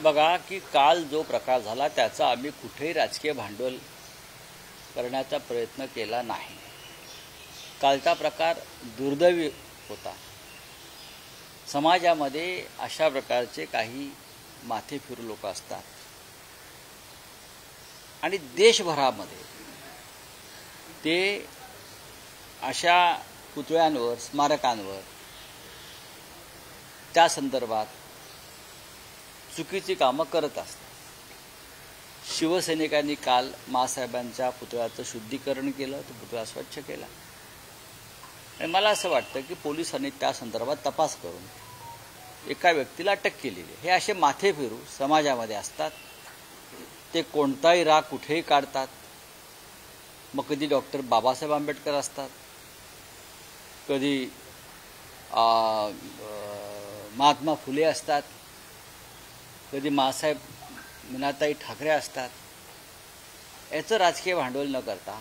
बघा की काल जो प्रकार झाला त्याचा आम्ही कुठेही राजकीय भांडवल करण्याचा प्रयत्न केला नाही। कालचा प्रकार दुर्दैवी होता। समाजामध्ये अशा प्रकारचे काही माथे फिरू लोक असतात आणि देशभरामध्ये ते अशा पुतळ्यांवर स्मारकांवर त्या संदर्भात चुकीची कामं करत असतात। शिवसैनिकांनी काल मासाहेबांच्या पुतळ्याचं शुद्धीकरण केलं, तो पुतळा स्वच्छ केला आणि मला असं वाटतं की पोलिसांनी त्या संदर्भात तपास करून एका व्यक्तीला अटक केलेली आहे। हे असे माथे फिरू समाजामध्ये असतात, ते कोणताही राग कुठेही काढतात। मग कधी डॉक्टर बाबासाहेब आंबेडकर असतात, कधी महात्मा फुले असतात, कधी मासाहेब मीनाताई ठाकरे असतात। याचं राजकीय भांडवल न करता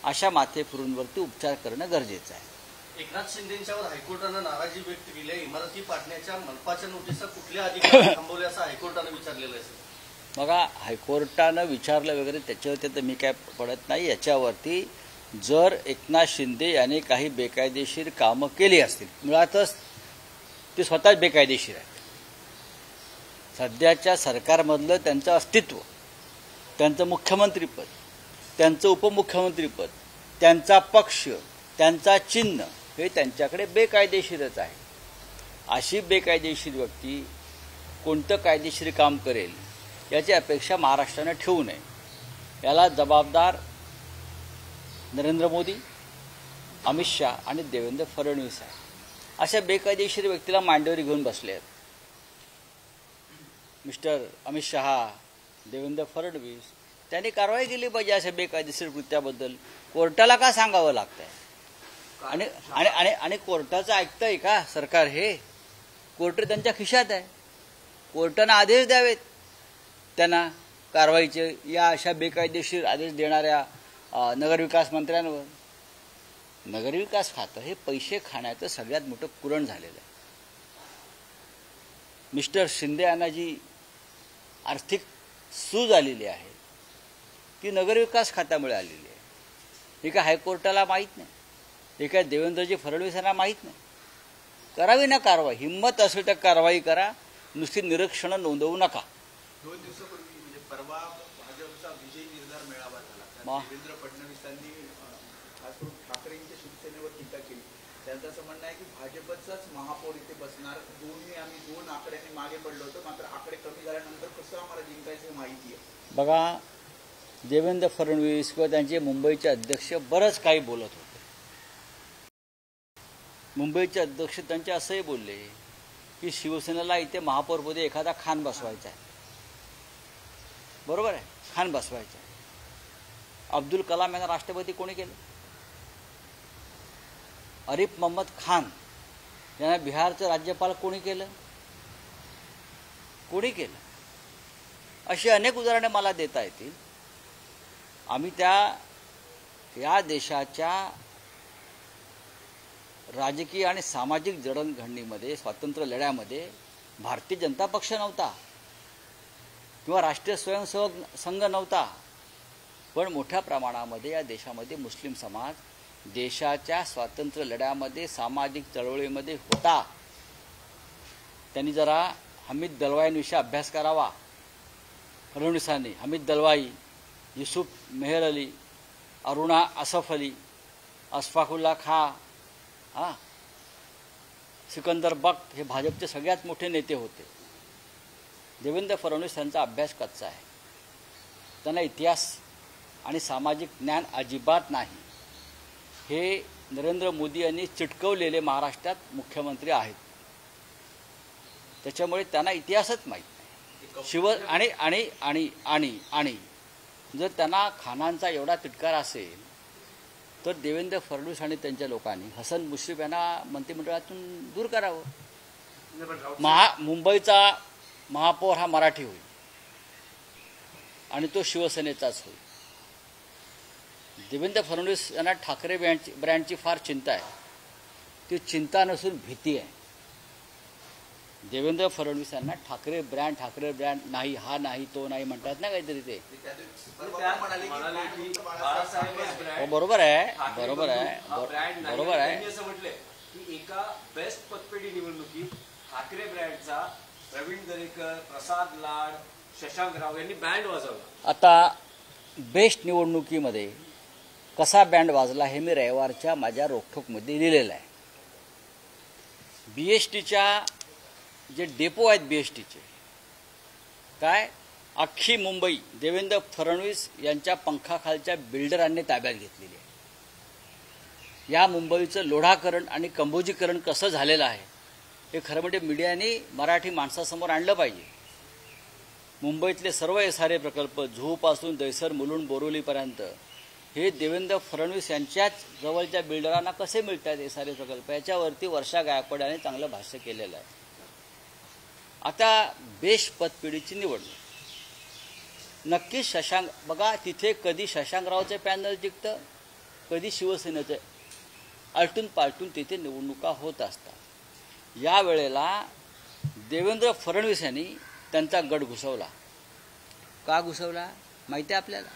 अशा माथे फिरूंवरती उपचार करणं गरजेचं आहे। एकनाथ शिंदेंच्यावर हायकोर्टानं नाराजी व्यक्त केली आहे। इमारती पाडण्याच्या मनपाच्या नोटिसा कुठल्या अधिकाऱ्यांनी थांबवल्या असं हायकोर्टानं विचारलेलं आहे। बघा, हायकोर्टानं विचारलं वगैरे त्याच्यावरती तर मी काय पडत नाही। याच्यावरती जर एकनाथ शिंदे यांनी काही बेकायदेशीर कामं केली असतील, मुळातच ते स्वतःच बेकायदेशीर आहेत। सध्याच्या सरकारमधलं त्यांचं अस्तित्व, त्यांचं मुख्यमंत्रीपद, त्यांचं उपमुख्यमंत्रीपद, त्यांचा पक्ष, त्यांचा चिन्ह हे त्यांच्याकडे बेकायदेशीरच आहे। अशी बेकायदेशीर व्यक्ती कोणतं कायदेशीर काम करेल याची अपेक्षा महाराष्ट्रानं ठेवू नये। याला जबाबदार नरेंद्र मोदी, अमित शाह आणि देवेंद्र फडणवीस आहे। अशा बेकायदेशीर व्यक्तीला मांडीवर घेऊन बसले आहेत मिस्टर अमित शहा, देवेंद्र फडणवीस। त्यांनी कारवाई केली पाहिजे अशा बेकायदेशीर कृत्याबद्दल। कोर्टाला का सांगावं लागतंय? आणि आणि आणि आणि कोर्टाचं ऐकतंय का सरकार? हे कोर्ट त्यांच्या खिशात आहे। कोर्टानं आदेश द्यावेत त्यांना कारवाईचे या अशा बेकायदेशीर आदेश देणाऱ्या नगरविकास मंत्र्यांवर। नगरविकास खातं हे पैसे खाण्याचं सगळ्यात मोठं कुरण झालेलं आहे। मिस्टर शिंदे यांना जी आर्थिक सूज आलेली आहे ती नगरविकास खात्यामुळे आलेली आहे। हे काय हायकोर्टाला माहीत नाही? हे काय देवेंद्रजी फडणवीस यांना माहीत नाही? करावी ना कारवाई। हिंमत असेल तर कारवाई करा, नुसती निरीक्षणं नोंदवू नका। 2 दिवसापूर्वी म्हणजे परवा भाजपचा विजय निर्धार मेळावा झाला। देवेंद्र फडणवीसांनी खास करून ठाकरेंच्या शिवसेनेवर टीका केली। त्यांचं असं म्हणणं आहे की भाजपचाच महापौर इथे बसणार। आम्ही 2 आकड्यांनी मागे पडलो होतो, मात्र आकडे कमी झाल्यानंतर कसं आम्हाला जिंकायचं माहिती आहे। बघा, देवेंद्र फडणवीस किंवा त्यांचे मुंबईचे अध्यक्ष बरंच काही बोलत होते। मुंबईचे अध्यक्ष त्यांचे असंही बोलले की शिवसेनेला इथे महापौरपदी एखादा खान बसवायचा आहे। बरोबर आहे, खान बसवायचा आहे। अब्दुल कलाम यांना राष्ट्रपती कोणी केलं? आरिफ मोहम्मद खान यांना बिहारचं राज्यपाल कोणी केलं? कोणी केलं? अशी अनेक उदाहरणे मला देता येतील। आम्ही या देशाच्या राजकीय आणि सामाजिक जडणघडणीमध्ये, स्वातंत्र्य लढ्यामध्ये भारतीय जनता पक्ष नव्हता किंवा राष्ट्रीय स्वयंसेवक संघ नव्हता, पण मोठ्या प्रमाणामध्ये या देशामध्ये मुस्लिम समाज देशाच्या स्वातंत्र्य लढ्यामध्ये, सामाजिक चळवळीमध्ये होता। त्यांनी जरा हमीद दलवाईंविषयी अभ्यास करावा। फडणवीसांनी हमीद दलवाई, युसुफ मेहर अली, अरुणा असफ अली, अशफाकुल्ला खां, सिकंदर बख्त हे भाजपचे सगळ्यात मोठे नेते होते। देवेंद्र फडणवीस यांचा अभ्यास कच्चा आहे। त्यांना इतिहास आणि सामाजिक ज्ञान अजिबात नाही। हे नरेंद्र मोदी यांनी चिटकवलेले महाराष्ट्रात मुख्यमंत्री आहेत, त्याच्यामुळे त्यांना इतिहासच माहीत नाही। आणि आणि आणि आणि आणि जर त्यांना खानांचा एवढा तिटकार असेल तर देवेंद्र फडणवीस आणि त्यांच्या लोकांनी हसन मुश्रीफ यांना मंत्रिमंडळातून दूर करावं। मुंबईचा महापौर हा मराठी होईल आणि तो शिवसेनेचाच होईल। देवेंद्र फडणवीस यांना ठाकरे ब्रँडची फार चिंता आहे। ती चिंता नसून भीती आहे। देवेंद्र फडणवीस यांना ठाकरे ब्रँड नाही, हा नाही, तो नाही म्हणतात ना काहीतरी ते. हो, बरोबर आहे. असं म्हटलंय की एका बेस्ट पतपेढी निवडणुकीत ठाकरे ब्रँडचा प्रवीण दरेकर, प्रसाद लाड, शशांक राव यांनी बँड वाजवला. आता बेस्ट निवडणुकीमध्ये कसा बँड वाजला हे मी रविवारच्या माझ्या रोखठोकमध्ये लिहिलेलं आहे. BSTच्या जे डेपो आहेत BSTचे, काय अख्खी मुंबई देवेंद्र फडणवीस यांच्या पंखाखालच्या बिल्डरांनी ताब्यात घेतलेली आहे. या मुंबईचं लोढाकरण आणि कंबोजीकरण कसं झालेलं आहे हे खरं म्हणजे मीडियाने मराठी माणसासमोर आणलं पाहिजे. मुंबईतले सर्व SRA प्रकल्प झूपासून दैसर, मुलुंड, बोरिवलीपर्यंत हे देवेंद्र फडणवीस यांच्याच जवळच्या बिल्डरांना कसे मिळतात SRA प्रकल्प, याच्यावरती वर्षा गायकवाड यांनी चांगलं भाष्य केलेलं आहे. आता बेस्ट पतपेढीची निवडणूक नक्कीच शशांक, बघा तिथे कधी शशांकरावचे पॅनल जिंकतं, कधी शिवसेनेचं, आलटून पालटून तिथे निवडणुका होत असतात. यावेळेला देवेंद्र फडणवीस यांनी त्यांचा गट घुसवला. का घुसवला माहिती आहे आपल्याला?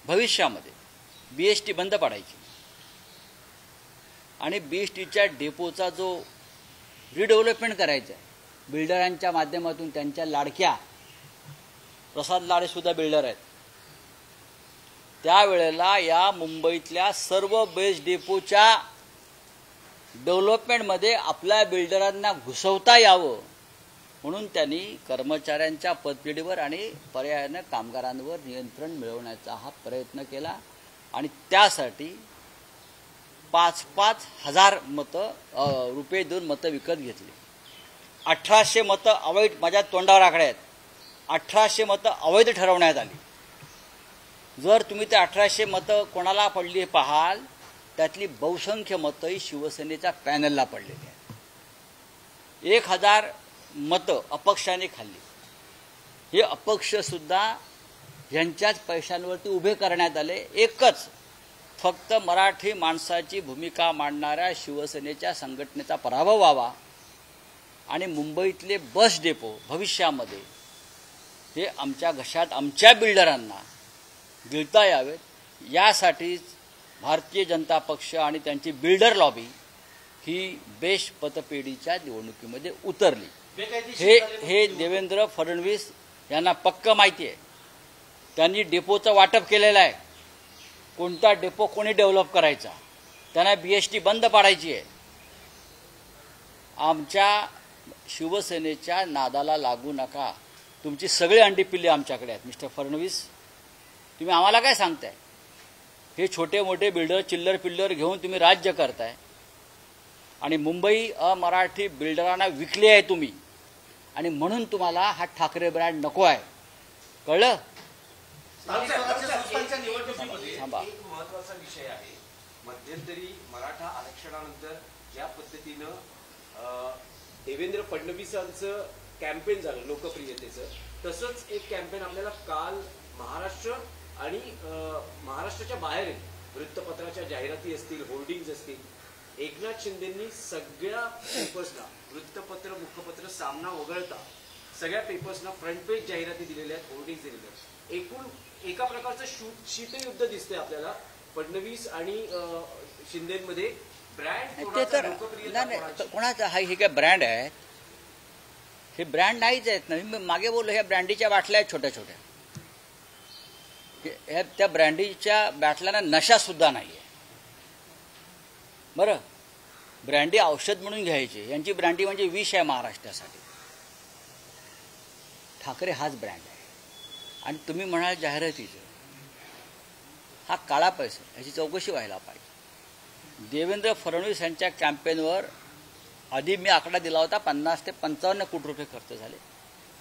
भविष्यामध्ये BST बंद पाडायची आणि BSTच्या डेपोचा जो रिडेव्हलपमेंट करायचा आहे बिल्डरांच्या माध्यमातून, त्यांच्या लाडक्या प्रसाद लाडे सुद्धा बिल्डर आहेत, त्यावेळेला या मुंबईतल्या सर्व बेस्ट डेपोच्या डेव्हलपमेंटमध्ये आपल्या बिल्डरांना घुसवता यावं म्हणून त्यांनी कर्मचाऱ्यांच्या पतपेढीवर आणि पर्यायानं कामगारांवर नियंत्रण मिळवण्याचा हा प्रयत्न केला आणि त्यासाठी 5-5 हजार रुपये देऊन मतं विकत घेतली. 1800 मतं अवैध, माझ्या तोंडावर आकडे आहेत, 1800 मतं अवैध ठरवण्यात आली. जर तुम्ही ते 1800 मतं कोणाला पडली पाहाल, त्यातली बहुसंख्य मतंही शिवसेनेच्या पॅनलला पडलेली आहेत. 1000 मतं अपक्षाने खाल्ली. हे अपक्ष सुद्धा यांच्याच पैशांवरती उभे करण्यात आले. एकच फक्त मराठी माणसाची भूमिका मांडणाऱ्या शिवसेनेच्या संघटनेचा पराभव व्हावा आणि मुंबईतले बस डेपो भविष्यामध्ये हे आमच्या घशात आमच्या बिल्डरांना गिळता यावेत, यासाठीच भारतीय जनता पक्ष आणि त्यांची बिल्डर लॉबी ही बेस्ट पतपेढीच्या निवडणुकीमध्ये उतरली. हे देवेंद्र फडणवीस यांना पक्क माहिती आहे. त्यांनी डेपोचं वाटप केलेलं आहे. कोणता डेपो कोणी डेव्हलप करायचा, त्यांना BST बंद पाडायची आहे. आमच्या शिवसेनेच्या नादाला लागू नका. तुमची सगळी अंडी पिल्ली आमच्याकडे आहेत. मिस्टर फडणवीस, तुम्ही आम्हाला काय सांगताय? हे छोटे मोठे बिल्डर चिल्लर पिल्लर घेऊन तुम्ही राज्य करताय आणि मुंबई अमराठी बिल्डरांना विकली आहे तुम्ही, आणि म्हणून तुम्हाला हा ठाकरे ब्रँड नको आहे. कळलं? थांबा. एक महत्वाचा विषय आहे. मध्यंतरी मराठा आरक्षणानंतर ज्या पद्धतीनं देवेंद्र फडणवीसांचं कॅम्पेन झालं लोकप्रियतेचं, तसंच एक कॅम्पेन आपल्याला काल महाराष्ट्र आणि महाराष्ट्राच्या बाहेर वृत्तपत्राच्या जाहिराती असतील, होर्डिंग्ज असतील, एकनाथ शिंदेंनी सगळ्या पेपर्सना, वृत्तपत्र मुखपत्र सामना वगळता सगळ्या पेपर्सना फ्रंट पेज जाहिराती दिलेल्या आहेत, होर्डिंग्ज दिलेल्या आहेत. एकूण एका प्रकारचं शीतयुद्ध दिसतंय आपल्याला फडणवीस आणि शिंदेमध्ये. ब्रँड ते तर कोणाचा हा, हे काय ब्रँड आहेत? हे ब्रँड नाहीच आहेत ना. मी मागे बोललो, ह्या ब्रँडीच्या बाटल्या आहेत छोट्या छोट्या. त्या ब्रँडीच्या बाटल्यांना नशा सुद्धा नाही आहे. बरं, ब्रँडी औषध म्हणून घ्यायचे, यांची ब्रँडी म्हणजे विष आहे महाराष्ट्रासाठी. ठाकरे हाच ब्रँड आहे. आणि तुम्ही म्हणाल जाहिरातीचं, हा काळा पैसा, ह्याची चौकशी व्हायला पाहिजे. देवेंद्र फडणवीस यांच्या कॅम्पेनवर आधी मी आकडा दिला होता 50 ते 55 कोटी रुपये खर्च झाले,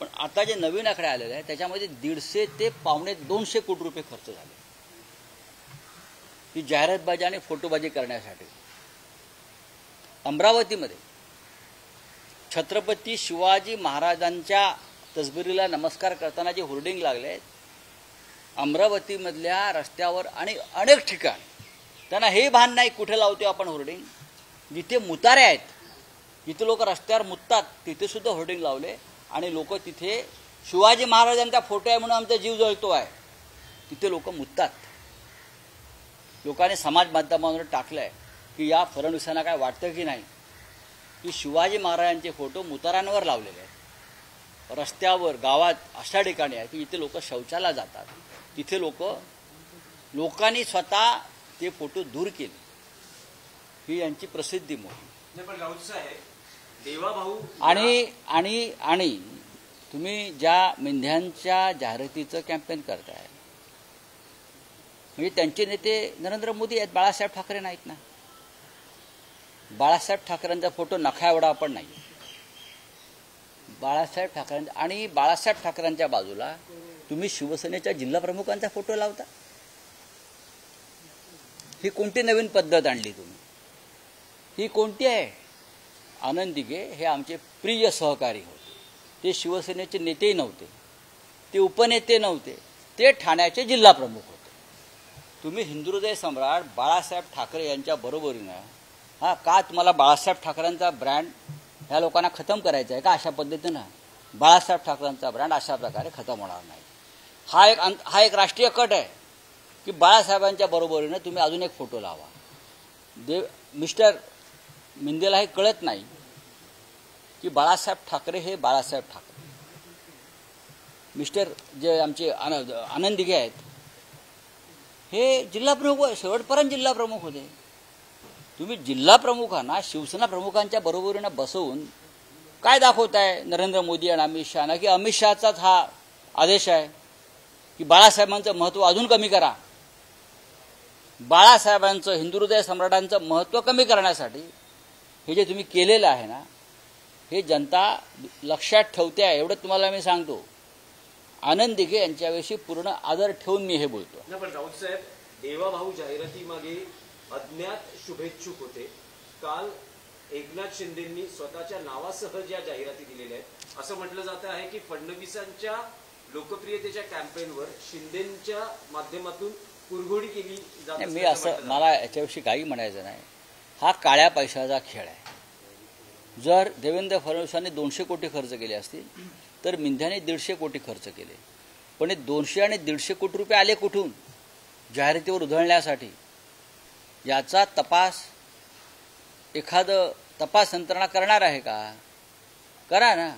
पण आता जे नवीन आकडे आलेले आहेत त्याच्यामध्ये 150 ते 250 कोटी रुपये खर्च झाले ही जाहिरातबाजी आणि फोटोबाजी करण्यासाठी. अमरावतीमध्ये छत्रपती शिवाजी महाराजांच्या तसबिरीला नमस्कार करताना जे होर्डिंग लागले आहेत अमरावतीमधल्या रस्त्यावर आणि अनेक ठिकाणी, त्यांना हे भान नाही कुठे लावतो आपण होर्डिंग. जिथे मुतारे आहेत इथे लोक रस्त्यावर मुततात, तिथे सुद्धा होर्डिंग लावले आणि लोक तिथे शिवाजी महाराजांचा फोटो आहे म्हणून आमचा जीव जळतो आहे, तिथे लोक मुततात. लोकांनी समाज माध्यमांवर टाकलंय की या फडणवीसांना काय वाटतं की नाही की शिवाजी महाराजांचे फोटो मुतारांवर लावलेले आहेत, रस्त्यावर गावात अशा ठिकाणी आहे की इथे लोक शौचाला जातात, तिथे लोकांनी स्वतः ते फोटो दूर केले. ही यांची प्रसिद्धी मोहीम. नाही, पण राऊत साहेब, देवाभाऊ आणि आणि आणि तुम्ही ज्या मेंढ्यांच्या जाहिरातीचं कॅम्पेन करताय, म्हणजे त्यांचे नेते नरेंद्र मोदी आहेत, बाळासाहेब ठाकरे नाहीत ना. बाळासाहेब ठाकरेंचा फोटो नखा एवढा पण नाही. बाळासाहेब ठाकरेंचा आणि बाळासाहेब ठाकरेंच्या बाजूला तुम्ही शिवसेनेच्या जिल्हा प्रमुखांचा फोटो लावता. ही कोणती नवीन पद्धत आणली तुम्ही? ही कोणती आहे? आनंद दिघे हे आमचे प्रिय सहकारी होते, ते शिवसेनेचे नेतेही नव्हते, ते उपनेते नव्हते, ते ठाण्याचे जिल्हा प्रमुख होते. तुम्ही हिंदुहृदय सम्राट बाळासाहेब ठाकरे यांच्या बरोबरीनं का तुम्हाला बाळासाहेब ठाकरेंचा ब्रँड ह्या लोकांना खतम करायचा आहे का? अशा पद्धतीनं बाळासाहेब ठाकरेंचा ब्रँड अशा प्रकारे खतम होणार नाही. हा एक राष्ट्रीय कट आहे की बाळासाहेबांच्या बरोबरीनं तुम्ही अजून एक फोटो लावा. मिस्टर मिंदेला हे कळत नाही की बाळासाहेब ठाकरे हे बाळासाहेब ठाकरे. मिस्टर जे आमचे आनंद दिघे आहेत हे जिल्हा प्रमुख, शेवटपर्यंत जिल्हा प्रमुख होते. तुम्ही जिल्हा प्रमुखांना शिवसेना प्रमुखांच्या बरोबरीनं बसवून काय दाखवताय नरेंद्र मोदी आणि अमित शहाना की अमित शहाचाच हा आदेश आहे की बाळासाहेबांचं महत्त्व अजून कमी करा. बाळासाहेबांचं हिंदुहृदय सम्राटांचं महत्त्व कमी करण्यासाठी हे जे तुम्ही केलेलं आहे ना, हे जनता लक्षात ठेवते आहे, एवढं तुम्हाला मी सांगतो. आनंद दिघे यांच्याविषयी पूर्ण आदर ठेवून मी हे बोलतो. नाही, पण राऊत साहेब, देवाभाऊ जाहिरातीमागे अज्ञात शुभेच्छुक होते. काल एकनाथ शिंदेंनी स्वतःच्या नावासह ज्या जाहिराती दिलेल्या आहेत, असं म्हटलं जात आहे की फडणवीसांच्या लोकप्रियतेच्या कॅम्पेनवर शिंदेच्या माध्यमातून कुरघोडी केली जात. मी असं, मला याच्याविषयी काही म्हणायचं नाही. हा काळ्या पैशाचा खेळ आहे. जर देवेंद्र फडणवीसांनी 200 कोटी खर्च केले असतील तर मिंध्याने 150 कोटी खर्च केले. पण हे 200 आणि 150 कोटी रुपये आले कुठून जाहिरातीवर उधळण्यासाठी? याचा तपास एखादं तपास यंत्रणा करणार आहे का? करा ना.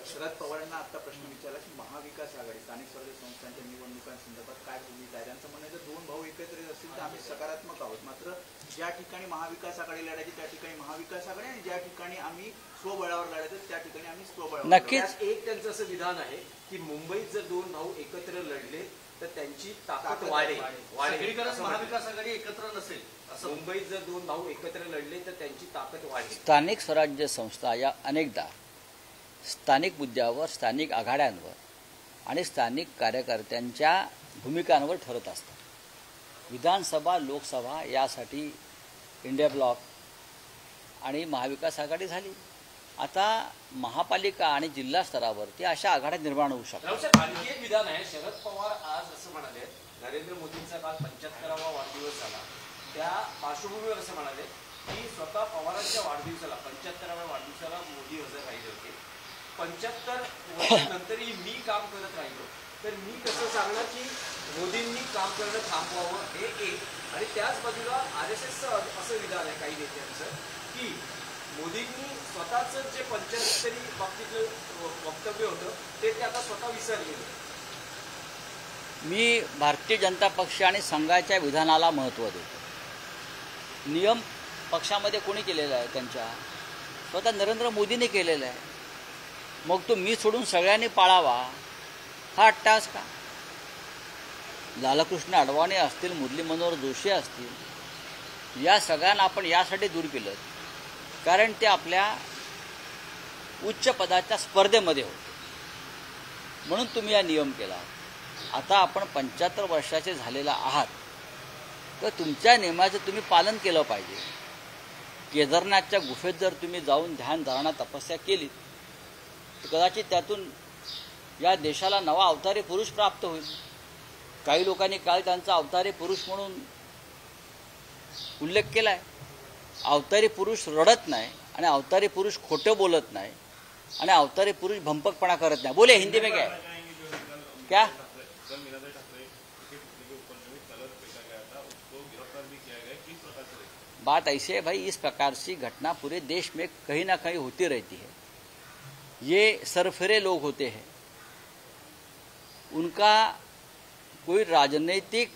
शरद पवारांना आता प्रश्न विचारला की महाविकास आघाडी स्थानिक स्वराज्य संस्थांच्या निवडणुकांसंदर्भात काय भूमिका आहे? त्यांचं म्हणणं जर दोन भाऊ एकत्रित असतील तर आम्ही सकारात्मक आहोत, मात्र ज्या ठिकाणी महाविकास आघाडी लढायची त्या ठिकाणी महाविकास आघाडी आणि ज्या ठिकाणी आम्ही स्वबळावर लढायचं त्या ठिकाणी आम्ही स्वबळावर. नक्कीच. एक त्यांचं असं विधान आहे की मुंबईत जर दोन भाऊ एकत्र लढले तर त्यांची ताकद वाढेल. सगळीकडेच महाविकास आघाडी एकत्र नसेल असं. मुंबईत जर दोन भाऊ एकत्र लढले तर त्यांची ताकद वाढेल. स्थानिक स्वराज्य संस्था या अनेकदा स्थानिक मुद्द्यावर, स्थानिक आघाड्यांवर आणि स्थानिक कार्यकर्त्यांच्या भूमिकांवर ठरत असतात. विधानसभा, लोकसभा यासाठी इंडिया ब्लॉक आणि महाविकास आघाडी झाली. आता महापालिका आणि जिल्हा स्तरावरती अशा आघाड्या निर्माण होऊ शकतात. आणखी एक विधान आहे. शरद पवार आज असं म्हणाले, नरेंद्र मोदींचा काल 75वा वाढदिवस झाला, त्या पार्श्वभूमीवर असं म्हणाले की स्वतः पवारांच्या वाढदिवसाला 75व्या वाढदिवसाला मोदी हजर राहिले होते. 75 वर्षानंतरही मी काम करत राहिलो तर मी कसं सांगणार की मोदींनी काम करणं थांबवावं, हे एक. आणि त्याच बाजूला RSSचं असं विधान आहे काही नेत्यांचं की मोदींनी स्वतःच जे 75 बाबतीतलं वक्तव्य होतं ते आता स्वतः विसरलेलं. मी भारतीय जनता पक्ष आणि संघाच्या विधानाला महत्त्व देतो. नियम पक्षामध्ये कोणी केलेला आहे? त्यांच्या स्वतः नरेंद्र मोदींनी केलेला आहे. मग तो मी सोडून सगळ्यांनी पाळावा हा अट्टास का? लालकृष्ण अडवाणी असतील, मुरली मनोहर जोशी असतील, या सगळ्यांना आपण यासाठी दूर केलं कारण ते आपल्या उच्च पदाच्या स्पर्धेमध्ये होते, म्हणून तुम्ही हा नियम केला. आता आपण 75 वर्षाचे झालेला आहात तर तुमच्या नियमाचं तुम्ही पालन केलं पाहिजे. केदारनाथच्या गुफेत जर तुम्ही जाऊन ध्यान धारणा तपस्या केली तर कदाचित त्यातून या देशाला नवा अवतारी पुरुष प्राप्त होईल. काही लोकांनी काल त्यांचा अवतारी पुरुष म्हणून उल्लेख केला आहे. अवतारी पुरुष रडत नाही, आणि अवतारी पुरुष खोटं बोलत नाही आणि अवतारी पुरुष भंपकपणा करत नाही. बोले हिंदी में क्या बात ऐसे है भाई, इस प्रकार की घटना पूरे देश में कहीं ना कहीं होती रहती है. ये सरफिरे लोग होते हैं, उनका कोई राजनीतिक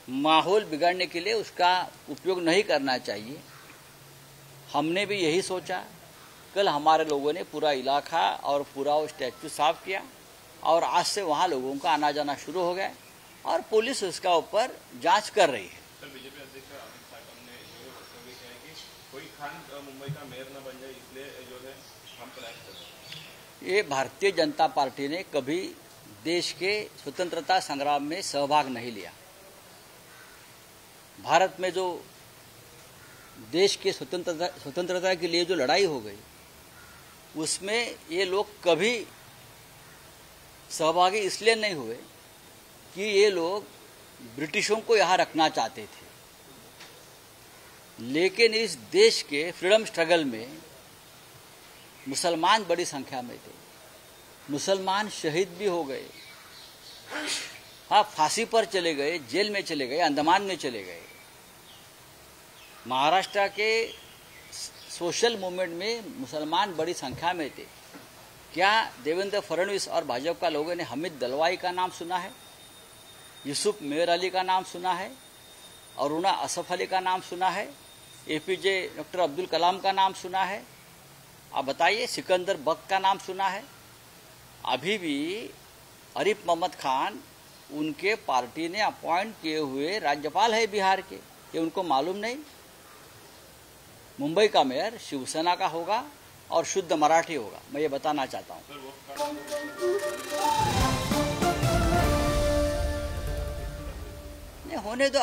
माहौल बिगाड़ने के लिए उसका उपयोग नहीं करना चाहिए. हमने भी यही सोचा. कल हमारे लोगों ने पूरा इलाका और पूरा वो स्टैच्यू साफ किया और आज से वहाँ लोगों का आना जाना शुरू हो गया और पुलिस उसका ऊपर जांच कर रही है. सर, बीजेपी अध्यक्ष अमित शाह ने जो वक्तव्य किया है कि कोई खान मुंबई का मेयर न बन जाए, इसलिए जो है हम प्रयास कर रहे हैं. ये भारतीय जनता पार्टी ने कभी देश के स्वतंत्रता संग्राम में सहभाग नहीं लिया. भारत में जो देश के स्वतंत्रता के लिए जो लड़ाई हो गई उसमें ये लोग कभी सहभागी इसलिए नहीं हुए कि ये लोग ब्रिटिशों को यहाँ रखना चाहते थे, लेकिन इस देश के फ्रीडम स्ट्रगल में मुसलमान बड़ी संख्या में थे. मुसलमान शहीद भी हो गए, हाँ फांसी पर चले गए, जेल में चले गए, अंडमान में चले गए. महाराष्ट्र के सोशल मूवमेंट में मुसलमान बड़ी संख्या में थे. क्या देवेंद्र फडणवीस और भाजपा का लोगों ने हमीद दलवाई का नाम सुना है, यूसुफ मेहर अली का नाम सुना है, अरुणा असफ अली का नाम सुना है, एपीजे डॉक्टर अब्दुल कलाम का नाम सुना है? आप बताइए, सिकंदर बख्त का नाम सुना है? अभी भी आरिफ मोहम्मद खान उनके पार्टी ने अपॉइंट किए हुए राज्यपाल है बिहार के, ये उनको मालूम नहीं? मुंबई का मेयर शिवसेना का होगा और शुद्ध मराठी होगा, मैं ये बताना चाहता हूं. नहीं होने दो.